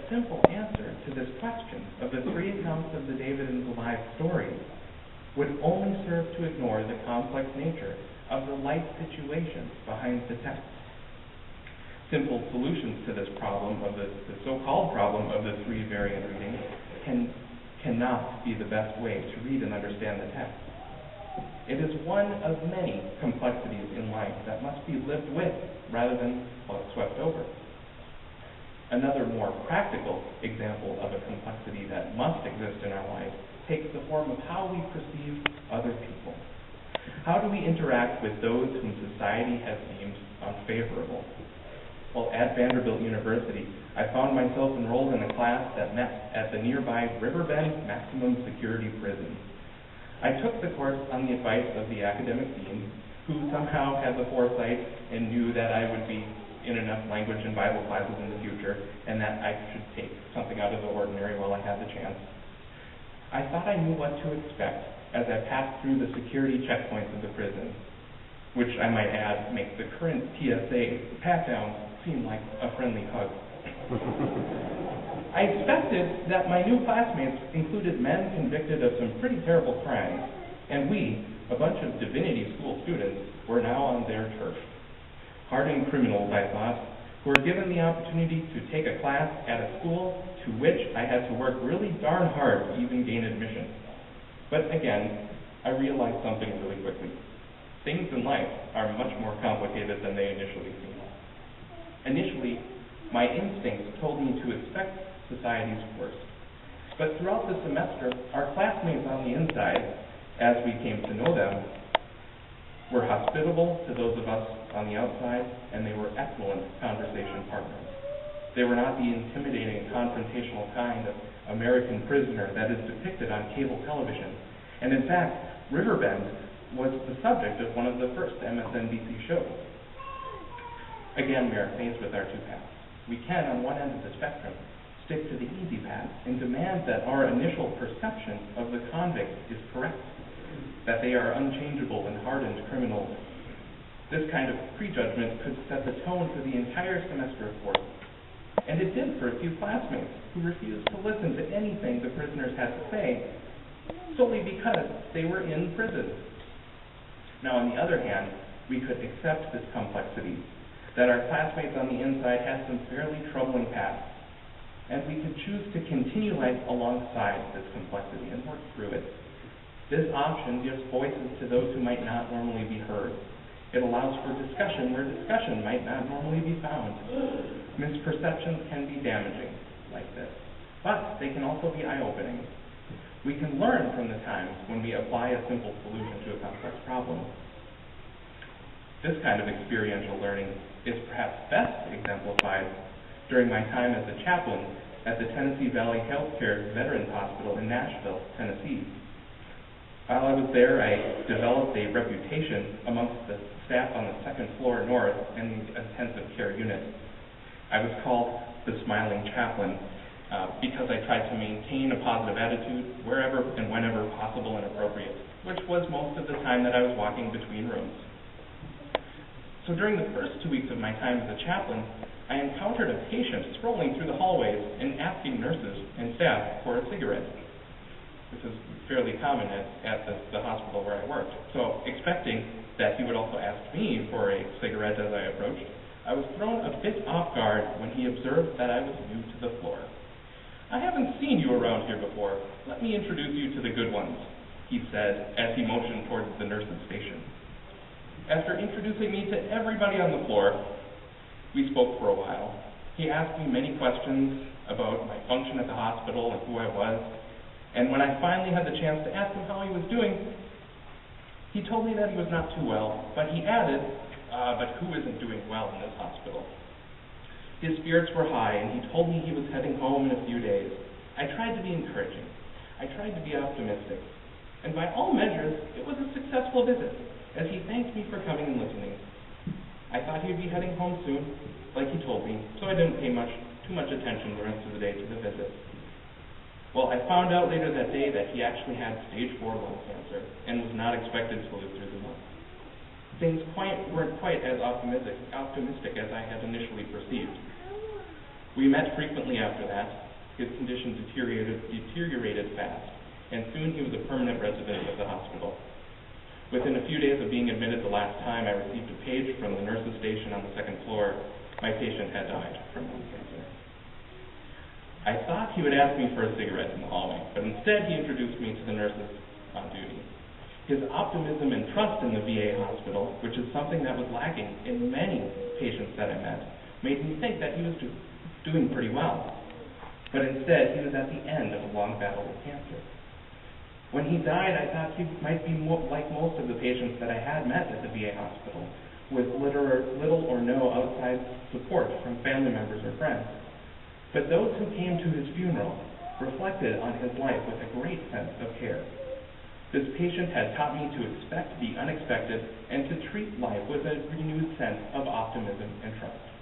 simple answer to this question of the three accounts of the David and Goliath stories would only serve to ignore the complex nature of the life situation behind the text. Simple solutions to this problem of the so-called problem of the three variant readings cannot be the best way to read and understand the text. It is one of many complexities in life that must be lived with rather than swept over. Another more practical example of a complexity that must exist in our lives takes the form of how we perceive other people. How do we interact with those whom society has deemed unfavorable? Well, at Vanderbilt University, I found myself enrolled in a class that met at the nearby Riverbend Maximum Security Prison. I took the course on the advice of the academic dean, who somehow had the foresight and knew that I would be in enough language and Bible classes in the future, and that I should take something out of the ordinary while I had the chance. I thought I knew what to expect as I passed through the security checkpoints of the prison, which I might add makes the current TSA pat-down seem like a friendly hug. I expected that my new classmates included men convicted of some pretty terrible crimes, and we, a bunch of divinity school students, were now on their turf. Hardened criminals, I thought, who were given the opportunity to take a class at a school to which I had to work really darn hard to even gain admission. But again, I realized something really quickly. Things in life are much more complicated than they initially seem. Initially, my instincts told me to expect society's worst. But throughout the semester, our classmates on the inside, as we came to know them, were hospitable to those of us on the outside, and they were excellent conversation partners. They were not the intimidating, confrontational kind of American prisoner that is depicted on cable television. And in fact, Riverbend was the subject of one of the first MSNBC shows. Again, we are faced with our two paths. We can, on one end of the spectrum, stick to the easy path and demand that our initial perception of the convict is correct, that they are unchangeable and hardened criminals. This kind of prejudgment could set the tone for the entire semester of course. And it did for a few classmates who refused to listen to anything the prisoners had to say solely because they were in prison. Now, on the other hand, we could accept this complexity, that our classmates on the inside had some fairly troubling pasts, and we could choose to continue life alongside this complexity and work through it. This option gives voices to those who might not normally be heard. It allows for discussion where discussion might not normally be found. Misperceptions can be damaging like this, but they can also be eye-opening. We can learn from the times when we apply a simple solution to a complex problem. This kind of experiential learning is perhaps best exemplified during my time as a chaplain at the Tennessee Valley Healthcare Veterans Hospital in Nashville, Tennessee. While I was there, I developed a reputation amongst the staff on the second floor north and the intensive care unit. I was called the smiling chaplain because I tried to maintain a positive attitude wherever and whenever possible and appropriate, which was most of the time that I was walking between rooms. So during the first 2 weeks of my time as a chaplain, I encountered a patient strolling through the hallways and asking nurses and staff for a cigarette. This is fairly common at the hospital where I worked. So expecting that he would also ask me for a cigarette as I approached, I was thrown a bit off guard when he observed that I was new to the floor. "I haven't seen you around here before. Let me introduce you to the good ones," he said as he motioned towards the nurse's station. After introducing me to everybody on the floor, we spoke for a while. He asked me many questions about my function at the hospital and who I was, and when I finally had the chance to ask him how he was doing, he told me that he was not too well, but he added, but who isn't doing well in this hospital? His spirits were high, and he told me he was heading home in a few days. I tried to be encouraging. I tried to be optimistic. And by all measures, it was a successful visit, as he thanked me for coming and listening. I thought he would be heading home soon, like he told me, so I didn't pay too much attention the rest of the day to the visit. Well, I found out later that day that he actually had stage 4 lung cancer and was not expected to live through the month. Things weren't quite as optimistic as I had initially perceived. We met frequently after that. His condition deteriorated fast, and soon he was a permanent resident of the hospital. Within a few days of being admitted the last time, I received a page from the nurse's station on the second floor. My patient had died from lung cancer. I thought he would ask me for a cigarette in the hallway, but instead he introduced me to the nurses on duty. His optimism and trust in the VA hospital, which is something that was lacking in many patients that I met, made me think that he was doing pretty well. But instead, he was at the end of a long battle with cancer. When he died, I thought he might be like most of the patients that I had met at the VA hospital, with little or no outside support from family members or friends. But those who came to his funeral reflected on his life with a great sense of care. This patient had taught me to expect the unexpected and to treat life with a renewed sense of optimism and trust.